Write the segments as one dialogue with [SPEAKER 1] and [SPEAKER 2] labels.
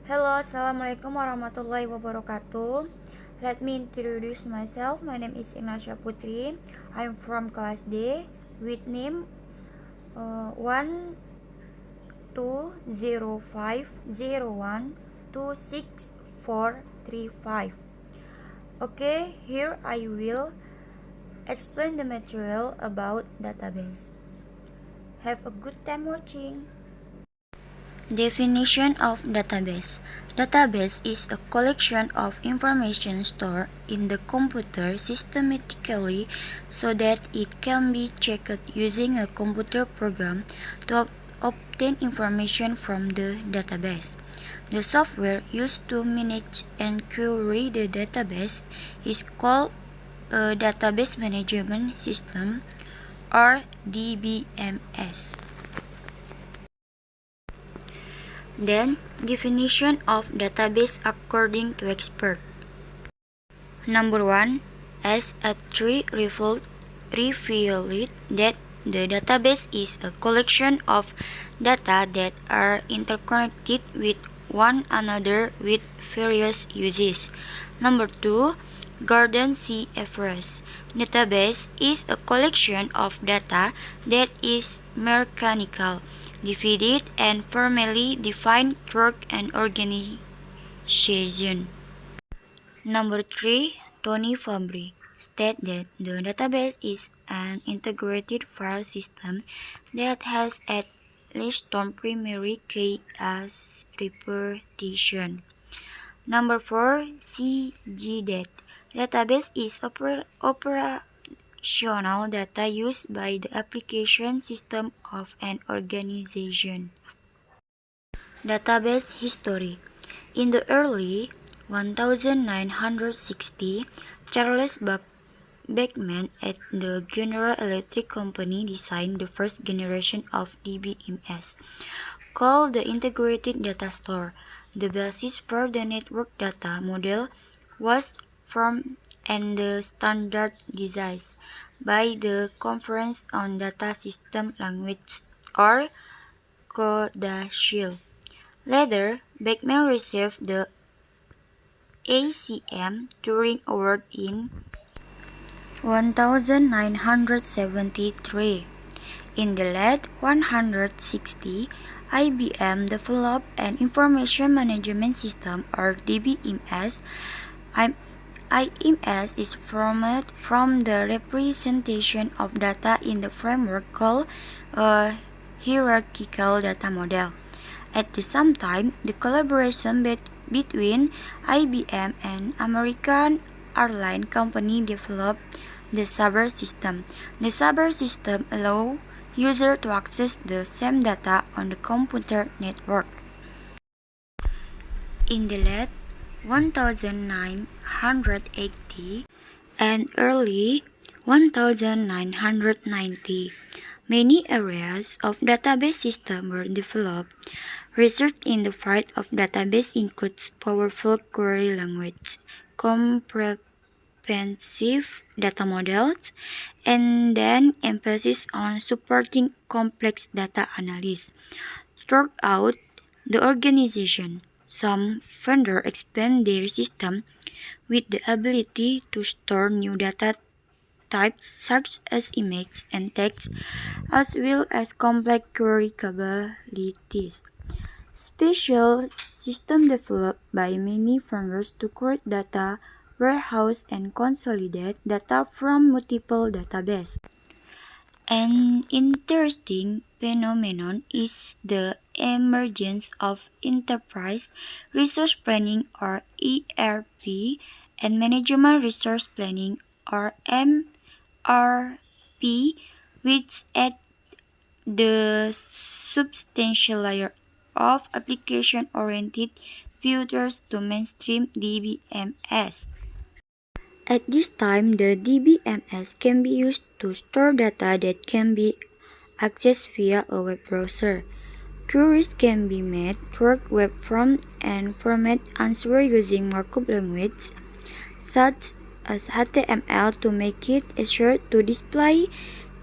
[SPEAKER 1] Hello, Assalamualaikum warahmatullahi wabarakatuh. Let me introduce myself. My name is Irna Syahputri. I'm from class D with name 12050126435. Okay, here I will explain the material about database. Have a good time watching. Definition of database. Database is a collection of information stored in the computer systematically so that it can be checked using a computer program to obtain information from the database. The software used to manage and query the database is called a database management system or DBMS. Then, definition of database according to expert. Number 1. As a tree revealed that the database is a collection of data that are interconnected with one another with various uses. Number 2. Gordon C. Everest. Database is a collection of data that is mechanical, divided and formally defined through an organization. Number 3. Tony Fabry stated that the database is an integrated file system that has at least one primary key as repetition. Number 4. C.G. that database is operational data used by the application system of an organization. Database history. In the early 1960, Charles Beckman at the General Electric Company designed the first generation of DBMS, called the Integrated Data Store. The basis for the network data model was formed and the standard design by the Conference on Data System Language or CODASIL. Later, Beckman received the ACM Turing Award in 1973. In the late 1960s, IBM developed an information management system or DBMS. IMS is formed from the representation of data in the framework called a hierarchical data model. At the same time, the collaboration between IBM and American Airlines Company developed the Sabre system. The Sabre system allows users to access the same data on the computer network. In the late 1980 and early 1990, many areas of database systems were developed. Research in the field of database includes powerful query language, comprehensive data models, and then emphasis on supporting complex data analysis. Throughout the organization, some vendors expand their system with the ability to store new data types such as image and text, as well as complex query capabilities. Special systems developed by many vendors to create data warehouse and consolidate data from multiple databases. An interesting phenomenon is the emergence of enterprise resource planning or ERP and management resource planning or MRP, which add the substantial layer of application-oriented features to mainstream DBMS. At this time, the DBMS can be used to store data that can be accessed via a web browser. Queries can be made through web form and format answers using markup language, such as HTML, to make it easier to display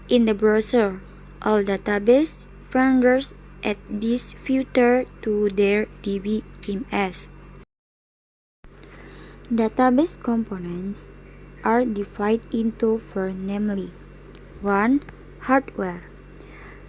[SPEAKER 1] in the browser. All database vendors add this filter to their DBMS. Database components are divided into four, namely 1. Hardware.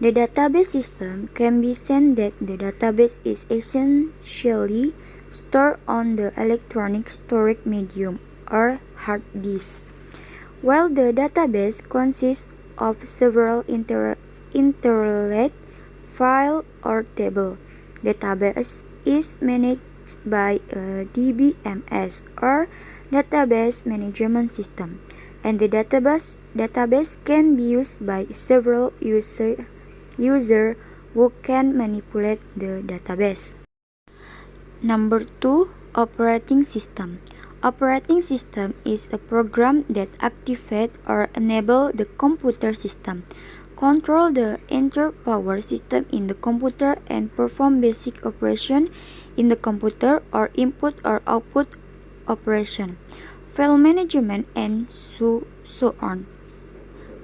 [SPEAKER 1] The database system can be said that the database is essentially stored on the electronic storage medium or hard disk. While the database consists of several interrelated files or tables, database is managed by a DBMS or database management system, and the database can be used by several users who can manipulate the database. Number 2. Operating system. Operating system is a program that activates or enables the computer system, control the entire power system in the computer, and perform basic operation in the computer or input or output operation, file management, and so on.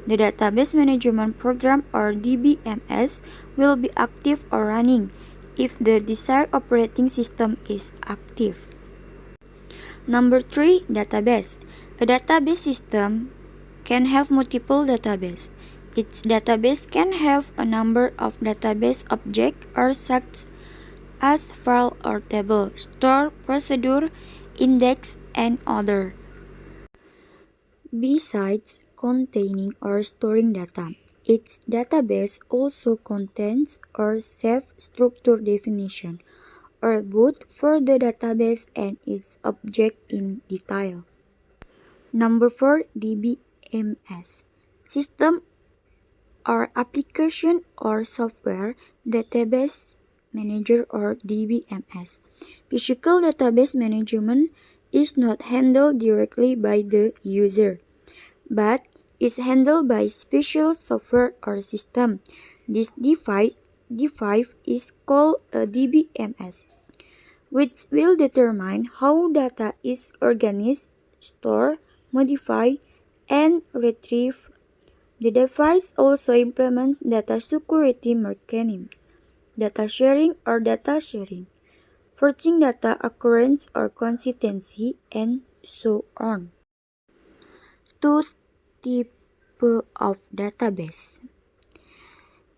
[SPEAKER 1] The database management program or DBMS will be active or running if the desired operating system is active. Number 3. Database. A database system can have multiple databases. Each database can have a number of database objects or such as file or table, store, procedure, index, and other. Besides containing or storing data, each database also contains or saves structure definition or both for the database and its object in detail. Number 4. DBMS. System or application or software database manager or DBMS. Physical database management is not handled directly by the user, but is handled by special software or system. This device is called a DBMS, which will determine how data is organized, stored, modified, and retrieved. The device also implements data security mechanisms, data sharing or data sharing, forging data occurrence or consistency, and so on. Two types of database.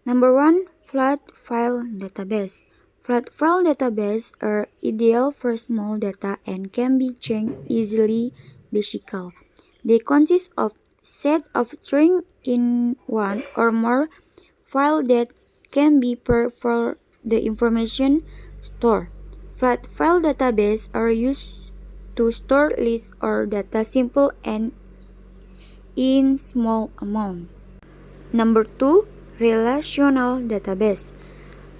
[SPEAKER 1] Number 1. Flat file database. Flat file databases are ideal for small data and can be changed easily. Basically, they consist of set of strings in one or more files that can be paired for the information stored. Flat file databases are used to store lists or data simple and in small amount. Number 2. Relational database.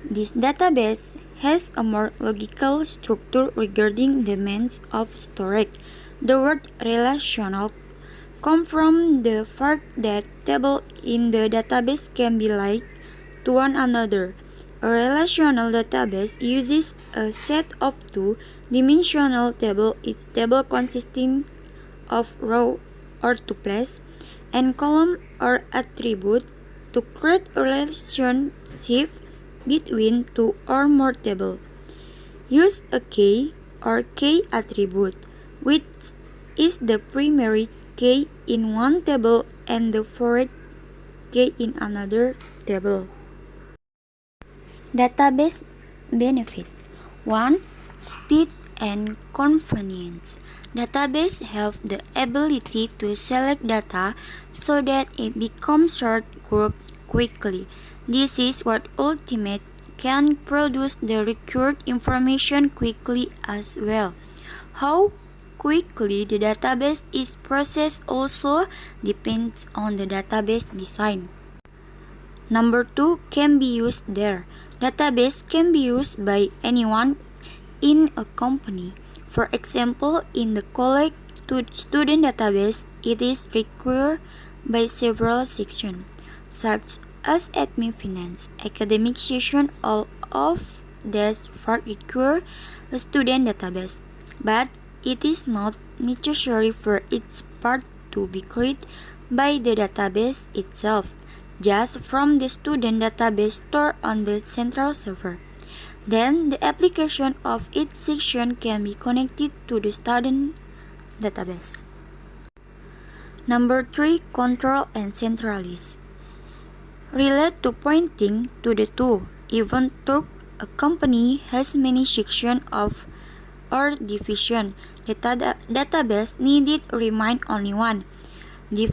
[SPEAKER 1] This database has a more logical structure regarding the means of storage. The word relational comes from the fact that tables in the database can be linked to one another. A relational database uses a set of two-dimensional tables, each table consisting of rows or tuples, and columns or attributes to create a relationship between two or more tables. Use a key or key attribute, which is the primary key in one table and the foreign key in another table. Database benefit. 1. Speed and convenience. Databases have the ability to select data so that it becomes short grouped quickly. This is what ultimately can produce the required information quickly as well. How quickly the database is processed also depends on the database design. Number 2. Can be used there. Database can be used by anyone in a company. For example, in the college student database, it is required by several sections, such as admin, finance, academic section. All of these require a student database, but it is not necessary for its part to be created by the database itself. just from the student database stored on the central server. Then the application of each section can be connected to the student database. Number 3. Control and centralize. Relate to pointing to the two, even though a company has many sections of or division. The database needed remain only one. The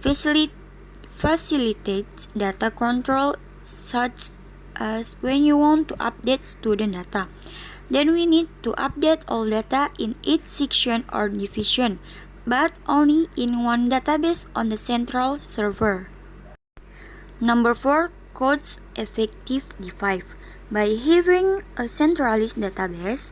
[SPEAKER 1] facilitates data control such as when you want to update student data. Then we need to update all data in each section or division, but only in one database on the central server. Number 4. Cost-effective divide. By having a centralized database,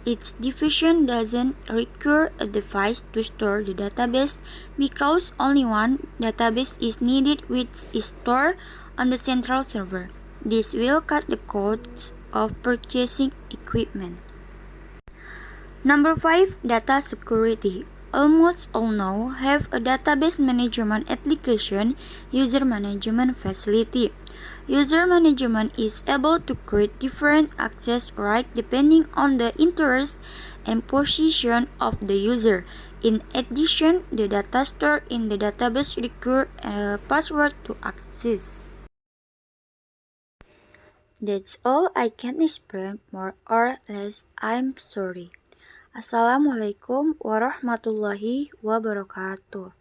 [SPEAKER 1] each division doesn't require a device to store the database because only one database is needed which is stored on the central server. This will cut the cost of purchasing equipment. Number 5. Data security. Almost all now have a database management application, user management facility. User management is able to create different access rights depending on the interest and position of the user. In addition, the data stored in the database require a password to access. That's all I can explain, more or less. I'm sorry. Assalamualaikum warahmatullahi wabarakatuh.